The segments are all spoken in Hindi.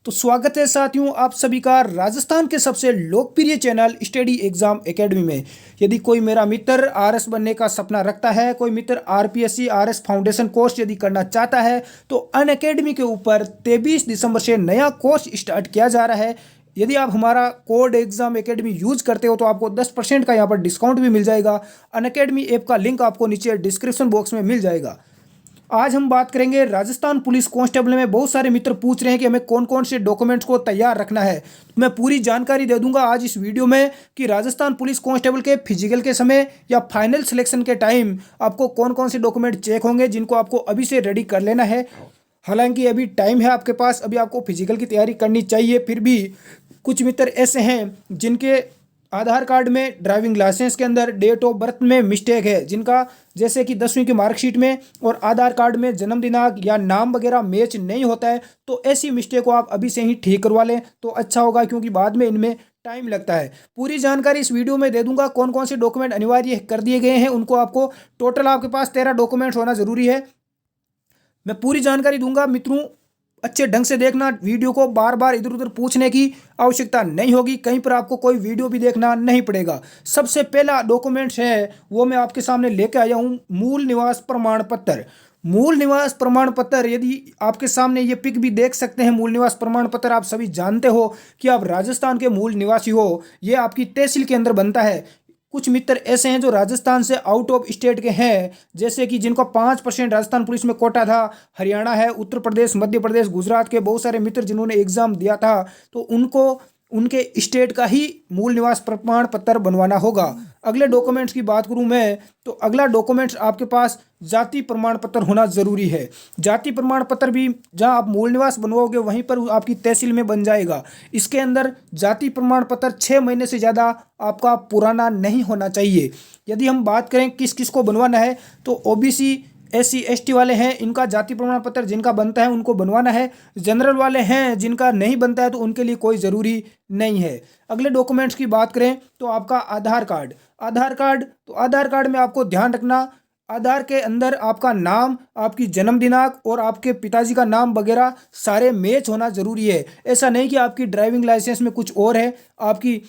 तो स्वागत है साथियों आप सभी का राजस्थान के सबसे लोकप्रिय चैनल स्टडी एग्जाम एकेडमी में। यदि कोई मेरा मित्र आरएस बनने का सपना रखता है, कोई मित्र आरपीएससी आरएस फाउंडेशन कोर्स यदि करना चाहता है, तो अनअकैडमी के ऊपर 23 दिसंबर से नया कोर्स स्टार्ट किया जा रहा है। यदि आप हमारा कोड एग्जाम एकेडमी यूज करते हो तो आपको 10% का यहाँ पर डिस्काउंट भी मिल जाएगा। अनअकैडमी ऐप का लिंक आपको नीचे डिस्क्रिप्शन बॉक्स में मिल जाएगा। आज हम बात करेंगे राजस्थान पुलिस कांस्टेबल में। बहुत सारे मित्र पूछ रहे हैं कि हमें कौन कौन से डॉक्यूमेंट्स को तैयार रखना है। मैं पूरी जानकारी दे दूंगा आज इस वीडियो में कि राजस्थान पुलिस कांस्टेबल के फिजिकल के समय या फाइनल सिलेक्शन के टाइम आपको कौन कौन से डॉक्यूमेंट चेक होंगे, जिनको आपको अभी से रेडी कर लेना है। हालांकि अभी टाइम है आपके पास, अभी आपको फिजिकल की तैयारी करनी चाहिए। फिर भी कुछ मित्र ऐसे हैं जिनके आधार कार्ड में ड्राइविंग लाइसेंस के अंदर डेट ऑफ बर्थ में मिस्टेक है, जिनका जैसे कि 10वीं की मार्कशीट में और आधार कार्ड में जन्म दिनांक या नाम वगैरह मैच नहीं होता है, तो ऐसी मिस्टेक को आप अभी से ही ठीक करवा लें तो अच्छा होगा, क्योंकि बाद में इनमें टाइम लगता है। पूरी जानकारी इस वीडियो में दे दूंगा। कौन कौन से डॉक्यूमेंट अनिवार्य कर दिए गए हैं उनको आपको, टोटल आपके पास 13 डॉक्यूमेंट्स होना जरूरी है। मैं पूरी जानकारी दूंगा मित्रों, अच्छे ढंग से देखना। वीडियो को बार बार इधर उधर पूछने की आवश्यकता नहीं होगी, कहीं पर आपको कोई वीडियो भी देखना नहीं पड़ेगा। सबसे पहला डॉक्यूमेंट्स है वो मैं आपके सामने लेकर आया हूँ, मूल निवास प्रमाण पत्र। मूल निवास प्रमाण पत्र, यदि आपके सामने ये पिक भी देख सकते हैं। मूल निवास प्रमाण पत्र आप सभी जानते हो कि आप राजस्थान के मूल निवासी हो, ये आपकी तहसील के अंदर बनता है। कुछ मित्र ऐसे हैं जो राजस्थान से आउट ऑफ स्टेट के हैं, जैसे कि जिनको 5% राजस्थान पुलिस में कोटा था। हरियाणा है, उत्तर प्रदेश, मध्य प्रदेश, गुजरात के बहुत सारे मित्र जिन्होंने एग्जाम दिया था, तो उनको उनके स्टेट का ही मूल निवास प्रमाण पत्र बनवाना होगा। अगले डॉक्यूमेंट्स की बात करूं मैं, तो अगला डॉक्यूमेंट्स आपके पास जाति प्रमाण पत्र होना जरूरी है। जाति प्रमाण पत्र भी जहां आप मूल निवास बनवाओगे वहीं पर आपकी तहसील में बन जाएगा। इसके अंदर जाति प्रमाण पत्र 6 महीने से ज़्यादा आपका पुराना नहीं होना चाहिए। यदि हम बात करें किस किस को बनवाना है, तो ओबीसी SC ST वाले हैं, इनका जाति प्रमाण पत्र जिनका बनता है उनको बनवाना है। जनरल वाले हैं जिनका नहीं बनता है तो उनके लिए कोई ज़रूरी नहीं है। अगले डॉक्यूमेंट्स की बात करें तो आपका आधार कार्ड। तो आधार कार्ड में आपको ध्यान रखना, आधार के अंदर आपका नाम, आपकी जन्म दिनांक और आपके पिताजी का नाम वगैरह सारे मैच होना ज़रूरी है। ऐसा नहीं कि आपकी ड्राइविंग लाइसेंस में कुछ और है, आपकी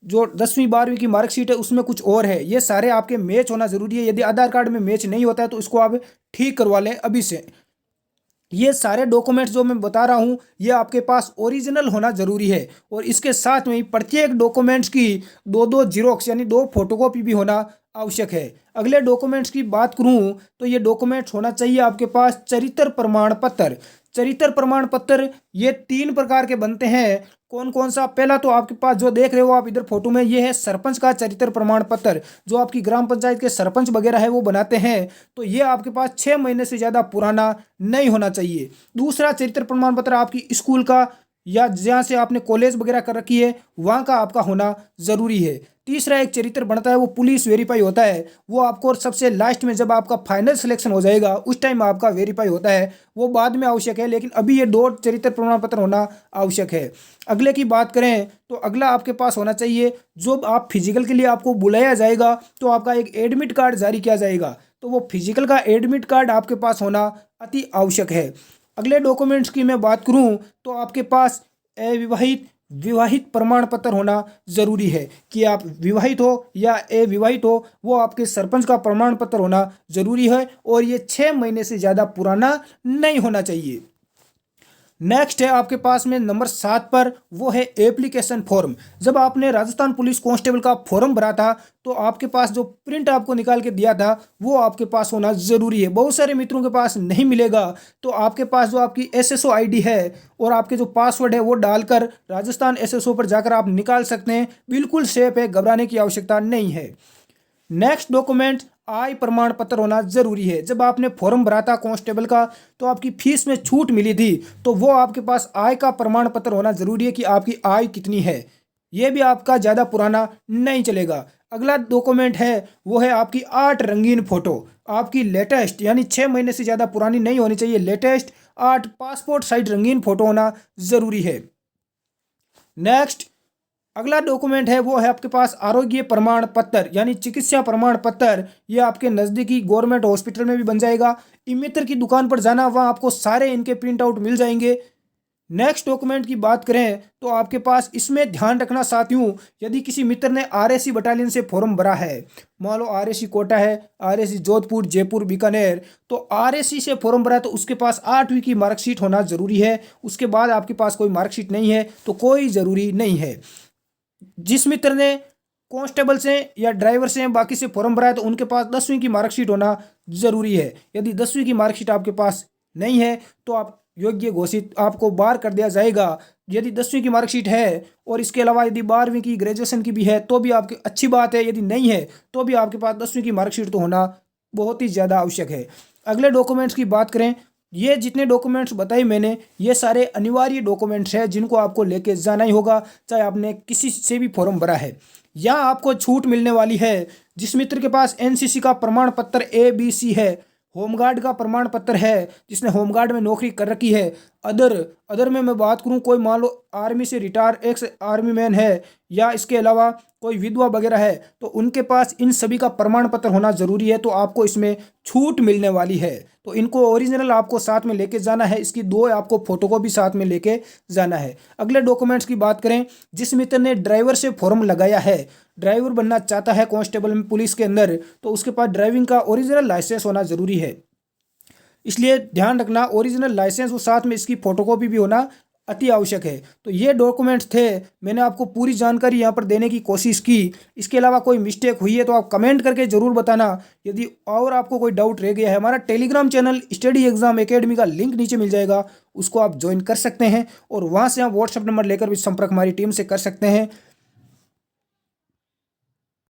जो 10वीं 12वीं की मार्कशीट है उसमें कुछ और है। ये सारे आपके मैच होना जरूरी है। यदि आधार कार्ड में मैच नहीं होता है तो इसको आप ठीक करवा लें अभी से। ये सारे डॉक्यूमेंट्स जो मैं बता रहा हूँ ये आपके पास ओरिजिनल होना जरूरी है, और इसके साथ में प्रत्येक डॉक्यूमेंट्स की दो जीरोक्स यानी 2 फोटोकॉपी भी होना आवश्यक है। अगले डॉक्यूमेंट्स की बात करूँ तो ये डॉक्यूमेंट्स होना चाहिए आपके पास चरित्र प्रमाण पत्र। चरित्र प्रमाण पत्र ये 3 प्रकार के बनते हैं। कौन कौन सा? पहला तो आपके पास जो देख रहे हो आप इधर फोटो में, ये है सरपंच का चरित्र प्रमाण पत्र, जो आपकी ग्राम पंचायत के सरपंच वगैरह है वो बनाते हैं। तो ये आपके पास 6 महीने से ज़्यादा पुराना नहीं होना चाहिए। दूसरा चरित्र प्रमाण पत्र आपकी स्कूल का या जहाँ से आपने कॉलेज वगैरह कर रखी है वहाँ का आपका होना ज़रूरी है। तीसरा एक चरित्र बनता है वो पुलिस वेरीफाई होता है, वो आपको सबसे लास्ट में जब आपका फाइनल सिलेक्शन हो जाएगा उस टाइम आपका वेरीफाई होता है, वो बाद में आवश्यक है, लेकिन अभी ये 2 चरित्र प्रमाण पत्र होना आवश्यक है। अगले की बात करें तो अगला आपके पास होना चाहिए, जो आप फिजिकल के लिए आपको बुलाया जाएगा तो आपका एक एडमिट कार्ड जारी किया जाएगा, तो वो फिजिकल का एडमिट कार्ड आपके पास होना अति आवश्यक है। अगले डॉक्यूमेंट्स की मैं बात करूं तो आपके पास विवाहित प्रमाण पत्र होना जरूरी है, कि आप विवाहित हो या अविवाहित हो, वो आपके सरपंच का प्रमाण पत्र होना जरूरी है, और ये 6 महीने से ज़्यादा पुराना नहीं होना चाहिए। नेक्स्ट है आपके पास में नंबर 7 पर, वो है एप्लीकेशन फॉर्म। जब आपने राजस्थान पुलिस कांस्टेबल का फॉर्म भरा था तो आपके पास जो प्रिंट आपको निकाल के दिया था वो आपके पास होना ज़रूरी है। बहुत सारे मित्रों के पास नहीं मिलेगा, तो आपके पास जो आपकी SSO ID है और आपके जो पासवर्ड है वो डालकर राजस्थान SSO पर जाकर आप निकाल सकते हैं। बिल्कुल सेफ है, घबराने की आवश्यकता नहीं है। नेक्स्ट डॉक्यूमेंट आय प्रमाण पत्र होना जरूरी है। जब आपने फॉर्म भरा था कांस्टेबल का तो आपकी फीस में छूट मिली थी, तो वो आपके पास आय का प्रमाण पत्र होना जरूरी है कि आपकी आय कितनी है। ये भी आपका ज़्यादा पुराना नहीं चलेगा। अगला डॉक्यूमेंट है वो है आपकी 8 रंगीन फोटो, आपकी लेटेस्ट यानी 6 महीने से ज़्यादा पुरानी नहीं होनी चाहिए। लेटेस्ट 8 पासपोर्ट साइज रंगीन फोटो होना जरूरी है। नेक्स्ट अगला डॉक्यूमेंट है वो है आपके पास आरोग्य प्रमाण पत्र यानी चिकित्सा प्रमाण पत्र। ये आपके नज़दीकी गवर्नमेंट हॉस्पिटल में भी बन जाएगा। ई मित्र की दुकान पर जाना, वहाँ आपको सारे इनके प्रिंट आउट मिल जाएंगे। नेक्स्ट डॉक्यूमेंट की बात करें तो आपके पास इसमें ध्यान रखना साथियों, यदि किसी मित्र ने आरएसी बटालियन से फॉर्म भरा है, मान लो आरएसी कोटा है, आरएसी जोधपुर, जयपुर, बीकानेर, तो आरएसी से फॉर्म भरा है तो उसके पास 8वीं की मार्कशीट होना जरूरी है। उसके बाद आपके पास कोई मार्कशीट नहीं है तो कोई ज़रूरी नहीं है। जिस मित्र ने कांस्टेबल से या ड्राइवर से बाकी से फॉर्म भरा है तो उनके पास 10वीं की मार्कशीट होना जरूरी है। यदि 10वीं की मार्कशीट आपके पास नहीं है तो आप योग्य घोषित, आपको बार कर दिया जाएगा। यदि 10वीं की मार्कशीट है और इसके अलावा यदि 12वीं की, ग्रेजुएशन की भी है तो भी आपकी अच्छी बात है, यदि नहीं है तो भी आपके पास 10वीं की मार्कशीट तो होना बहुत ही ज़्यादा आवश्यक है। अगले डॉक्यूमेंट्स की बात करें, ये जितने डॉक्यूमेंट्स बताए मैंने ये सारे अनिवार्य डॉक्यूमेंट्स हैं जिनको आपको लेके जाना ही होगा, चाहे आपने किसी से भी फॉर्म भरा है। यहाँ आपको छूट मिलने वाली है। जिस मित्र के पास एनसीसी का प्रमाण पत्र ABC है, होमगार्ड का प्रमाण पत्र है, जिसने होमगार्ड में नौकरी कर रखी है, अदर में मैं बात करूं, कोई मान लो आर्मी से रिटायर एक्स आर्मी मैन है या इसके अलावा कोई विधवा वगैरह है, तो उनके पास इन सभी का प्रमाण पत्र होना जरूरी है, तो आपको इसमें छूट मिलने वाली है। तो इनको ओरिजिनल आपको साथ में लेके जाना है, इसकी 2 आपको फोटोकॉपी साथ में लेके जाना है। अगले डॉक्यूमेंट्स की बात करें, जिस मित्र ने ड्राइवर से फॉर्म लगाया है, ड्राइवर बनना चाहता है कांस्टेबल में, पुलिस के अंदर, तो उसके पास ड्राइविंग का ओरिजिनल लाइसेंस होना जरूरी है। इसलिए ध्यान रखना ओरिजिनल लाइसेंस और साथ में इसकी फोटोकॉपी भी होना अति आवश्यक है। तो ये डॉक्यूमेंट्स थे, मैंने आपको पूरी जानकारी यहाँ पर देने की कोशिश की। इसके अलावा कोई मिस्टेक हुई है तो आप कमेंट करके ज़रूर बताना। यदि और आपको कोई डाउट रह गया है, हमारा Telegram channel study exam academy का लिंक नीचे मिल जाएगा, उसको आप ज्वाइन कर सकते हैं और वहाँ से आप व्हाट्सएप नंबर लेकर भी संपर्क हमारी टीम से कर सकते हैं।